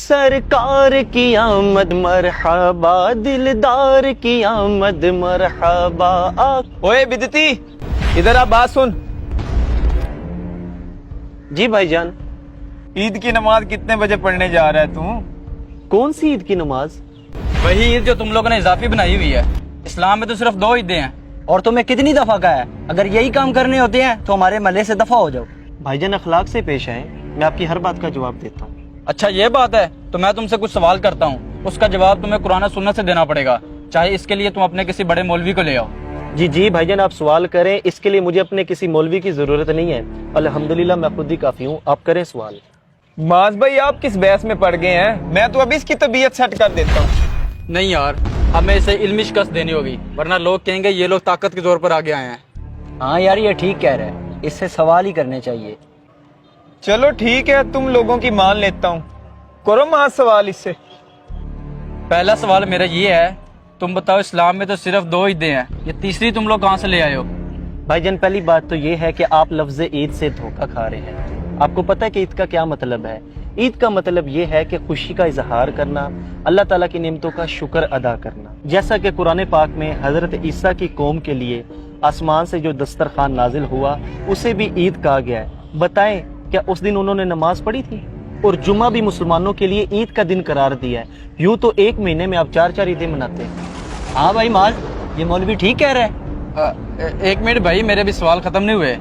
سرکار کی آمد مرحبا، دلدار کی آمد مرحبا۔ اوے بدتی، ادھر آ، بات سن۔ جی بھائی جان۔ عید کی نماز کتنے بجے پڑھنے جا رہا ہے تو؟ کون سی عید کی نماز؟ وہی عید جو تم لوگوں نے اضافی بنائی ہوئی ہے۔ اسلام میں تو صرف 2 عیدیں ہیں۔ اور تمہیں کتنی دفعہ کہا ہے اگر یہی کام کرنے ہوتے ہیں تو ہمارے محلے سے دفع ہو جاؤ۔ بھائی جان اخلاق سے پیش آئیں، میں آپ کی ہر بات کا جواب دیتا ہوں۔ اچھا یہ بات ہے تو میں تم سے کچھ سوال کرتا ہوں، اس کا جواب تمہیں قرآن و سنت سے دینا پڑے گا، چاہے اس کے لیے تم اپنے کسی بڑے مولوی کو لے آؤ۔ جی بھائی جان آپ سوال کریں، اس کے لیے مجھے اپنے کسی مولوی کی ضرورت نہیں ہے، الحمدللہ میں خود ہی کافی ہوں، آپ کریں سوال۔ معاذ بھائی آپ کس بحث میں پڑ گئے ہیں؟ میں تو ابھی اس کی طبیعت سیٹ کر دیتا ہوں۔ نہیں یار، ہمیں اسے علمی شکست دینی ہوگی، ورنہ لوگ کہیں گے یہ لوگ طاقت کے زور پر آگے آئے ہیں۔ ہاں یار یہ ٹھیک کہہ رہے ہیں، اس سے سوال ہی کرنے چاہیے۔ چلو ٹھیک ہے، تم لوگوں کی مان لیتا ہوں، کرو معاذ سوال اس سے۔ پہلا سوال میرا یہ ہے، تم بتاؤ اسلام میں تو صرف 2 عیدیں ہیں، یہ تیسری تم لوگ کہاں سے لے آئے ہو؟ بھائی جان پہلی بات تو یہ ہے کہ آپ لفظ عید سے دھوکہ کھا رہے ہیں۔ آپ کو پتہ ہے کہ عید کا کیا مطلب ہے؟ عید کا مطلب یہ ہے کہ خوشی کا اظہار کرنا، اللہ تعالیٰ کی نعمتوں کا شکر ادا کرنا۔ جیسا کہ قرآن پاک میں حضرت عیسیٰ کی قوم کے لیے آسمان سے جو دسترخوان نازل ہوا اسے بھی عید کہا گیا ہے۔ بتائیں کیا اس دن انہوں نے نماز پڑھی تھی؟ اور جمعہ بھی مسلمانوں کے لیے عید کا دن قرار دیا ہے۔ یوں تو ایک مہینے میں آپ 4 عیدیں مناتے ہیں۔ ہاں بھائی معاذ، یہ مولوی ٹھیک کہہ رہے ہیں۔ ایک منٹ بھائی، میرے بھی سوال ختم نہیں ہوئے۔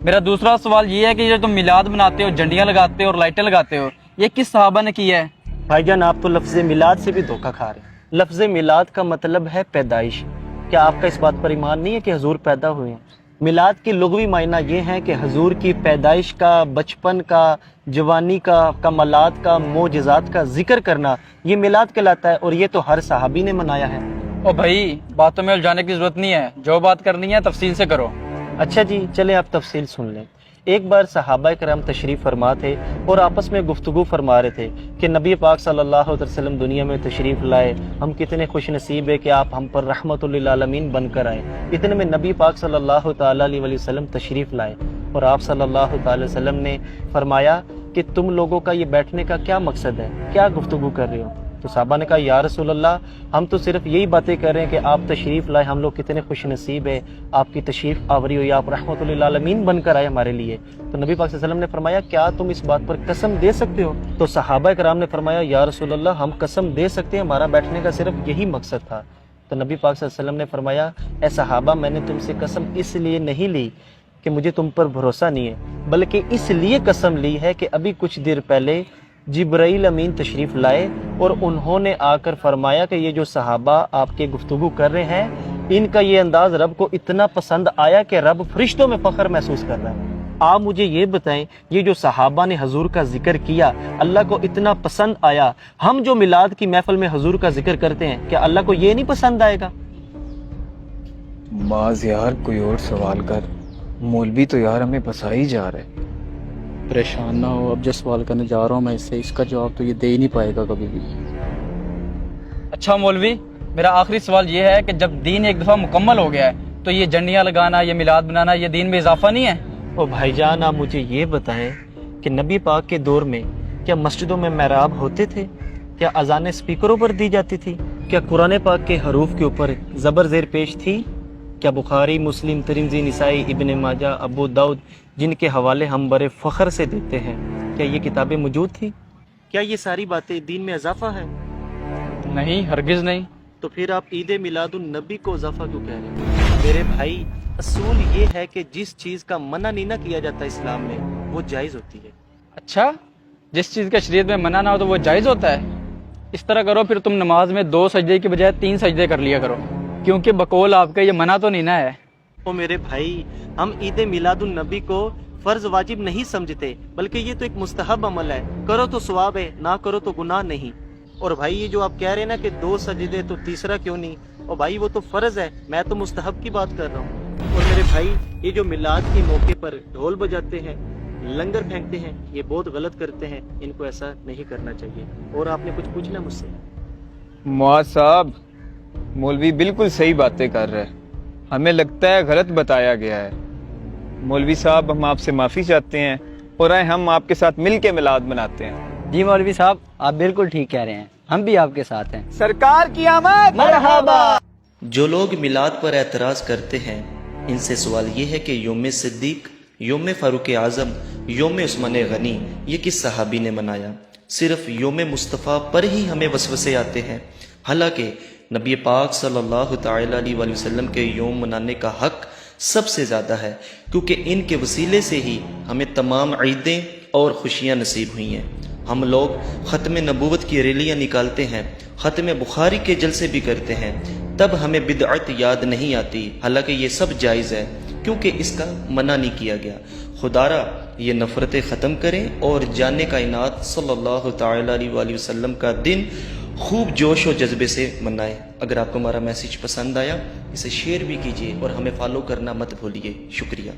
میرا دوسرا سوال یہ ہے کہ جو تم میلاد مناتے ہو، جھنڈیاں لگاتے ہو اور لائٹیں لگاتے ہو، یہ کس صحابہ نے کیا ہے؟ بھائی جان آپ تو لفظ میلاد سے بھی دھوکہ کھا رہے ہیں۔ لفظ میلاد کا مطلب ہے پیدائش۔ کیا آپ کا اس بات پر ایمان نہیں ہے کہ حضور پیدا ہوئے ہیں؟ میلاد کی لغوی معنی یہ ہے کہ حضور کی پیدائش کا، بچپن کا، جوانی کا، کمالات کا، معجزات کا ذکر کرنا، یہ میلاد کہلاتا ہے، اور یہ تو ہر صحابی نے منایا ہے۔ او بھائی باتوں میں الجھانے کی ضرورت نہیں ہے، جو بات کرنی ہے تفصیل سے کرو۔ اچھا جی چلیں آپ تفصیل سن لیں۔ ایک بار صحابہ کرام تشریف فرما تھے اور آپس میں گفتگو فرما رہے تھے کہ نبی پاک صلی اللہ علیہ وسلم دنیا میں تشریف لائے، ہم کتنے خوش نصیب ہے کہ آپ ہم پر رحمت للعالمین بن کر آئے۔ اتنے میں نبی پاک صلی اللہ تعالیٰ علیہ وسلم تشریف لائے اور آپ صلی اللہ تعالی وسلم نے فرمایا کہ تم لوگوں کا یہ بیٹھنے کا کیا مقصد ہے، کیا گفتگو کر رہے ہو؟ تو صحابہ نے کہا یا رسول اللہ ہم تو صرف یہی باتیں کر رہے ہیں کہ آپ تشریف لائے، ہم لوگ کتنے خوش نصیب ہے، آپ کی تشریف آوری ہوئی، آپ رحمت للعالمین بن کر آئے ہمارے لیے۔ تو نبی پاک صلی اللہ علیہ وسلم نے فرمایا کیا تم اس بات پر قسم دے سکتے ہو؟ تو صحابہ کرام نے فرمایا یا رسول اللہ ہم قسم دے سکتے ہیں، ہمارا بیٹھنے کا صرف یہی مقصد تھا۔ تو نبی پاک صلی اللہ علیہ وسلم نے فرمایا اے صحابہ میں نے تم سے قسم اس لیے نہیں لی کہ مجھے تم پر بھروسہ نہیں ہے، بلکہ اس لیے قسم لی ہے کہ ابھی کچھ دیر پہلے جبرائیل امین تشریف لائے اور انہوں نے آ کر فرمایا کہ یہ جو صحابہ آپ کے گفتگو کر رہے ہیں ان کا یہ انداز رب کو اتنا پسند آیا کہ رب فرشتوں میں فخر محسوس کر رہا ہے۔ آپ مجھے یہ بتائیں یہ جو صحابہ نے حضور کا ذکر کیا اللہ کو اتنا پسند آیا، ہم جو میلاد کی محفل میں حضور کا ذکر کرتے ہیں کیا اللہ کو یہ نہیں پسند آئے گا؟ معاذ یار کوئی اور سوال کر، مولوی تو یار ہمیں پھنسا ہی جا رہا ہے۔ پریشان نہ ہو، اب جو سوال کرنے جا رہا ہوں میں اس کا جواب تو یہ دے ہی نہیں پائے گا کبھی بھی۔ اچھا مولوی، میرا آخری سوال یہ ہے کہ جب دین ایک دفعہ مکمل ہو گیا ہے تو یہ جھنڈیاں لگانا، یہ میلاد بنانا، یہ دین میں اضافہ نہیں ہے؟ او بھائی جان آپ مجھے یہ بتائیں کہ نبی پاک کے دور میں کیا مسجدوں میں محراب ہوتے تھے؟ کیا اذانیں سپیکروں پر دی جاتی تھی؟ کیا قرآن پاک کے حروف کے اوپر زبر زیر پیش تھی؟ کیا بخاری، مسلم، ترمذی، نسائی، ابن ماجہ، ابو داؤد جن کے حوالے ہم بڑے فخر سے دیتے ہیں کیا یہ کتابیں موجود تھی؟ کیا یہ ساری باتیں دین میں اضافہ ہے؟ نہیں، ہرگز نہیں۔ تو پھر آپ عید میلاد النبی کو اضافہ کیوں کہہ رہے ہیں؟ میرے بھائی اصول یہ ہے کہ جس چیز کا منع نہیں نہ کیا جاتا اسلام میں وہ جائز ہوتی ہے۔ اچھا، جس چیز کا شریعت میں منع نہ ہو تو وہ جائز ہوتا ہے؟ اس طرح کرو پھر تم نماز میں 2 سجدے کی بجائے 3 سجدے کر لیا کرو، کیونکہ بقول آپ کا یہ منع تو نہیں نہ ہے۔ او میرے بھائی ہم عید میلاد النبی کو فرض واجب نہیں سمجھتے بلکہ یہ تو ایک مستحب عمل ہے، کرو تو ثواب ہے، نہ کرو تو گناہ نہیں۔ اور بھائی یہ جو آپ کہہ رہے ہیں نا کہ 2 سجدے تو تیسرا کیوں نہیں، اور بھائی وہ تو فرض ہے، میں تو مستحب کی بات کر رہا ہوں۔ اور میرے بھائی یہ جو میلاد کے موقع پر ڈھول بجاتے ہیں، لنگر پھینکتے ہیں، یہ بہت غلط کرتے ہیں، ان کو ایسا نہیں کرنا چاہیے۔ اور آپ نے کچھ پوچھنا مجھ سے؟ معاذ صاحب مولوی بالکل صحیح باتیں کر رہے ہیں، ہمیں لگتا ہے غلط بتایا گیا ہے۔ مولوی صاحب ہم آپ سے معافی چاہتے ہیں اور ہم آپ کے ساتھ مل کے میلاد مناتے ہیں۔ جی مولوی صاحب آپ بالکل ٹھیک کہہ رہے ہیں, ہم بھی آپ کے ساتھ ہیں. سرکار کی آمد. مرحبا. جو لوگ میلاد پر اعتراض کرتے ہیں ان سے سوال یہ ہے کہ یوم صدیق, یوم فاروق اعظم, یوم عثمان غنی یہ کس صحابی نے منایا؟ صرف یوم مصطفیٰ پر ہی ہمیں وسوسے آتے ہیں, حالانکہ نبی پاک صلی اللہ تعالی علیہ وآلہ وسلم کے یوم منانے کا حق سب سے زیادہ ہے, کیونکہ ان کے وسیلے سے ہی ہمیں تمام عیدیں اور خوشیاں نصیب ہوئی ہیں. ہم لوگ ختم نبوت کی ریلیاں نکالتے ہیں, ختم بخاری کے جلسے بھی کرتے ہیں, تب ہمیں بدعت یاد نہیں آتی, حالانکہ یہ سب جائز ہے کیونکہ اس کا منع نہیں کیا گیا. خدارا یہ نفرتیں ختم کریں اور جاننے کائنات صلی اللہ تعالی علیہ وآلہ وسلم کا دن خوب جوش و جذبے سے منائیں. اگر آپ کو ہمارا میسیج پسند آیا اسے شیئر بھی کیجیے اور ہمیں فالو کرنا مت بھولیے. شکریہ.